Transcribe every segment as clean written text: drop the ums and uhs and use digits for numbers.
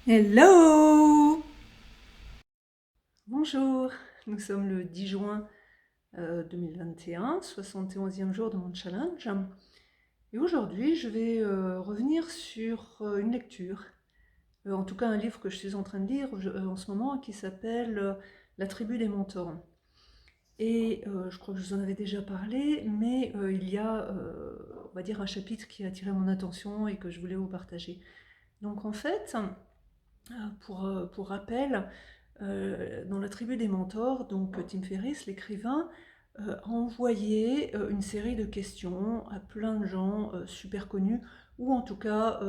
Hello! Bonjour, nous sommes le 10 juin 2021, 71e jour de mon challenge. Et aujourd'hui, je vais revenir sur une lecture, en tout cas un livre que je suis en train de lire en ce moment, qui s'appelle La tribu des mentors. Et je crois que je vous en avais déjà parlé, mais il y a, on va dire, un chapitre qui a attiré mon attention et que je voulais vous partager. Donc en fait, pour rappel, dans la tribu des mentors, donc Tim Ferriss, l'écrivain, a envoyé une série de questions à plein de gens super connus, ou en tout cas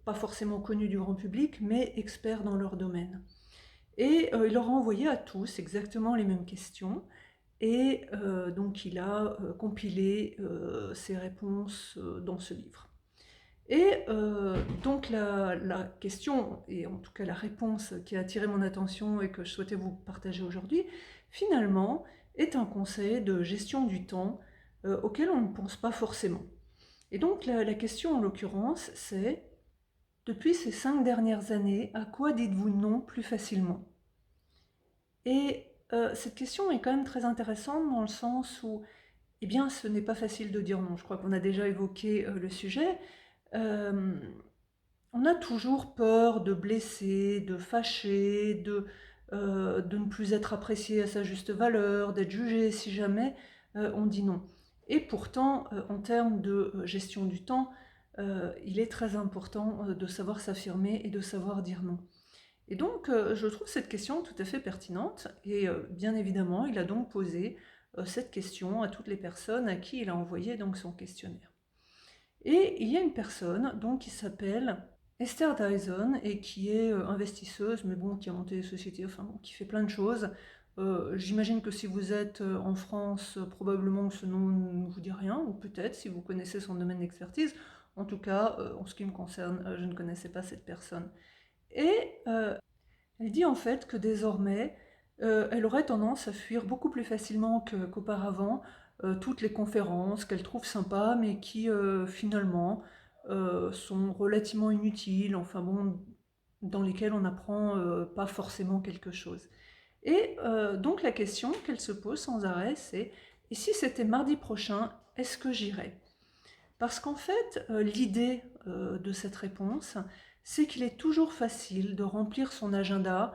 pas forcément connus du grand public, mais experts dans leur domaine. Et il leur a envoyé à tous exactement les mêmes questions, et donc il a compilé ces réponses dans ce livre. Et donc la question, et en tout cas la réponse qui a attiré mon attention et que je souhaitais vous partager aujourd'hui, finalement, est un conseil de gestion du temps auquel on ne pense pas forcément. Et donc la question en l'occurrence, c'est, depuis ces 5 dernières années, à quoi dites-vous non plus facilement? Et cette question est quand même très intéressante dans le sens où, eh bien, ce n'est pas facile de dire non. Je crois qu'on a déjà évoqué le sujet. Euh, On a toujours peur de blesser, de fâcher, de ne plus être apprécié à sa juste valeur, d'être jugé si jamais on dit non. Et pourtant, en termes de gestion du temps, il est très important de savoir s'affirmer et de savoir dire non. Et donc, je trouve cette question tout à fait pertinente, et bien évidemment, il a donc posé cette question à toutes les personnes à qui il a envoyé donc son questionnaire. Et il y a une personne donc qui s'appelle Esther Dyson et qui est investisseuse, mais bon, qui a monté des sociétés, enfin bon, qui fait plein de choses. J'imagine que si vous êtes en France, probablement que ce nom ne vous dit rien, ou peut-être si vous connaissez son domaine d'expertise. En tout cas, en ce qui me concerne, je ne connaissais pas cette personne. Et elle dit en fait que désormais, elle aurait tendance à fuir beaucoup plus facilement qu'auparavant toutes les conférences qu'elle trouve sympas, mais qui finalement sont relativement inutiles, enfin bon, dans lesquelles on n'apprend pas forcément quelque chose. Et donc la question qu'elle se pose sans arrêt, c'est: et si c'était mardi prochain, est-ce que j'irais? Parce qu'en fait, l'idée de cette réponse, c'est qu'il est toujours facile de remplir son agenda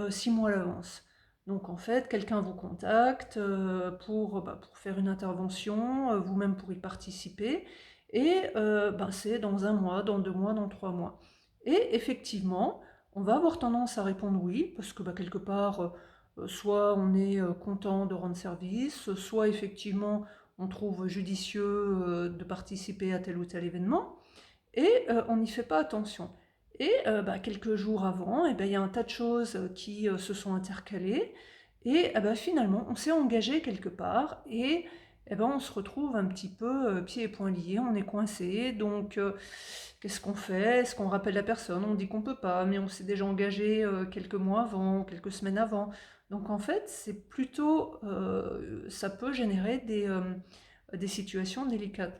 6 mois à l'avance. Donc en fait, quelqu'un vous contacte pour faire une intervention, vous-même pour y participer, et c'est dans 1 mois, dans 2 mois, dans 3 mois. Et effectivement, on va avoir tendance à répondre oui, parce que quelque part, soit on est content de rendre service, soit effectivement on trouve judicieux de participer à tel ou tel événement, et on n'y fait pas attention. Et quelques jours avant, il y a un tas de choses qui se sont intercalées, et finalement, on s'est engagé quelque part, et on se retrouve un petit peu pieds et poings liés, on est coincé, donc qu'est-ce qu'on fait? Est-ce qu'on rappelle la personne? On dit qu'on peut pas, mais on s'est déjà engagé quelques mois avant, quelques semaines avant. Donc en fait, c'est plutôt, ça peut générer des situations délicates.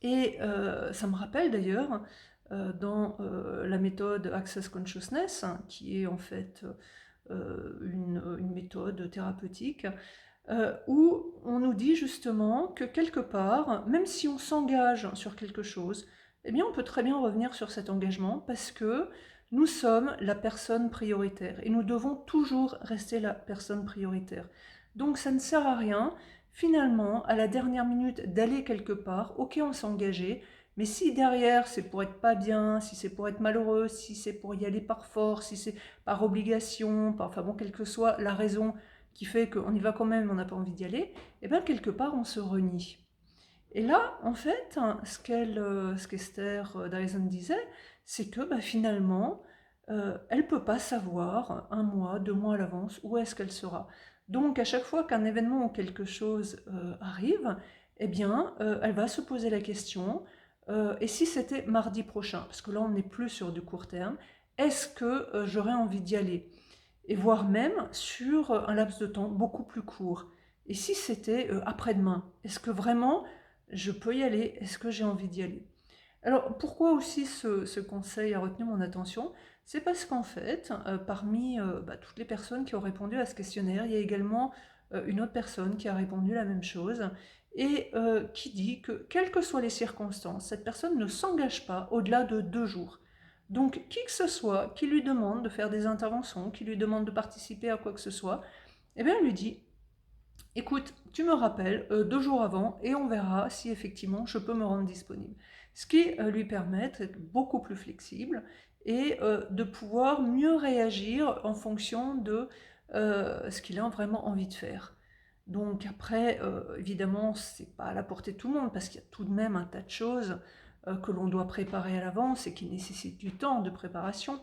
Et ça me rappelle d'ailleurs, dans la méthode Access Consciousness, hein, qui est en fait une méthode thérapeutique, où on nous dit justement que quelque part, même si on s'engage sur quelque chose, eh bien on peut très bien revenir sur cet engagement parce que nous sommes la personne prioritaire et nous devons toujours rester la personne prioritaire. Donc ça ne sert à rien, finalement, à la dernière minute d'aller quelque part, ok on s'est engagé, mais si derrière c'est pour être pas bien, si c'est pour être malheureux, si c'est pour y aller par force, si c'est par obligation, enfin bon, quelle que soit la raison qui fait qu'on y va quand même, on n'a pas envie d'y aller, et bien quelque part on se renie. Et là, en fait, hein, ce qu'Esther Dyson disait, c'est que finalement, elle ne peut pas savoir 1 mois, 2 mois à l'avance où est-ce qu'elle sera. Donc à chaque fois qu'un événement ou quelque chose arrive, eh bien, elle va se poser la question, et si c'était mardi prochain, parce que là on n'est plus sur du court terme, est-ce que j'aurais envie d'y aller? Et voire même sur un laps de temps beaucoup plus court. Et si c'était après-demain, est-ce que vraiment je peux y aller? Est-ce que j'ai envie d'y aller? Alors, pourquoi aussi ce conseil a retenu mon attention? C'est parce qu'en fait, parmi toutes les personnes qui ont répondu à ce questionnaire, il y a également une autre personne qui a répondu la même chose et qui dit que, quelles que soient les circonstances, cette personne ne s'engage pas au-delà de 2 jours. Donc, qui que ce soit qui lui demande de faire des interventions, qui lui demande de participer à quoi que ce soit, eh bien, elle lui dit, écoute, tu me rappelles 2 jours avant et on verra si effectivement je peux me rendre disponible. Ce qui lui permet d'être beaucoup plus flexible et de pouvoir mieux réagir en fonction de ce qu'il a vraiment envie de faire. Donc après, évidemment, c'est pas à la portée de tout le monde parce qu'il y a tout de même un tas de choses que l'on doit préparer à l'avance et qui nécessitent du temps de préparation.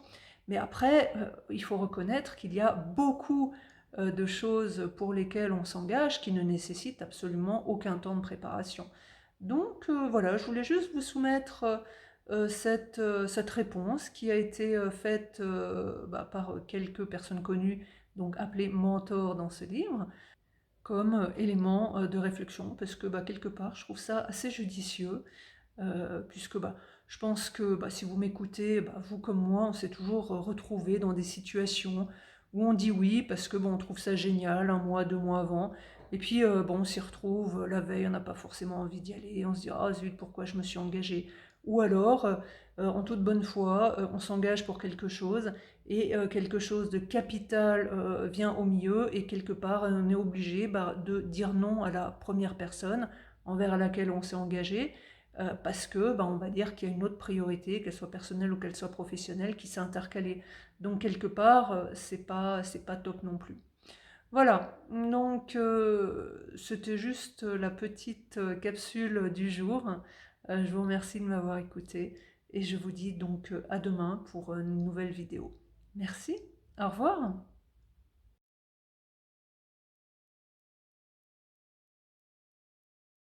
Mais après, il faut reconnaître qu'il y a beaucoup de choses pour lesquelles on s'engage qui ne nécessitent absolument aucun temps de préparation. Donc voilà, je voulais juste vous soumettre cette réponse qui a été faite par quelques personnes connues, donc appelées mentors dans ce livre, comme élément de réflexion, parce que quelque part, je trouve ça assez judicieux, puisque je pense que si vous m'écoutez, vous comme moi, on s'est toujours retrouvé dans des situations où on dit oui parce que on trouve ça génial 1 mois, 2 mois avant, et puis on s'y retrouve la veille, on n'a pas forcément envie d'y aller, on se dit ah zut pourquoi je me suis engagée, ou alors en toute bonne foi, on s'engage pour quelque chose et quelque chose de capital vient au milieu et quelque part on est obligé de dire non à la première personne envers laquelle on s'est engagé parce que on va dire qu'il y a une autre priorité, qu'elle soit personnelle ou qu'elle soit professionnelle, qui s'est intercalée. Donc quelque part, c'est pas top non plus. Voilà, donc c'était juste la petite capsule du jour. Je vous remercie de m'avoir écouté et je vous dis donc à demain pour une nouvelle vidéo. Merci, au revoir.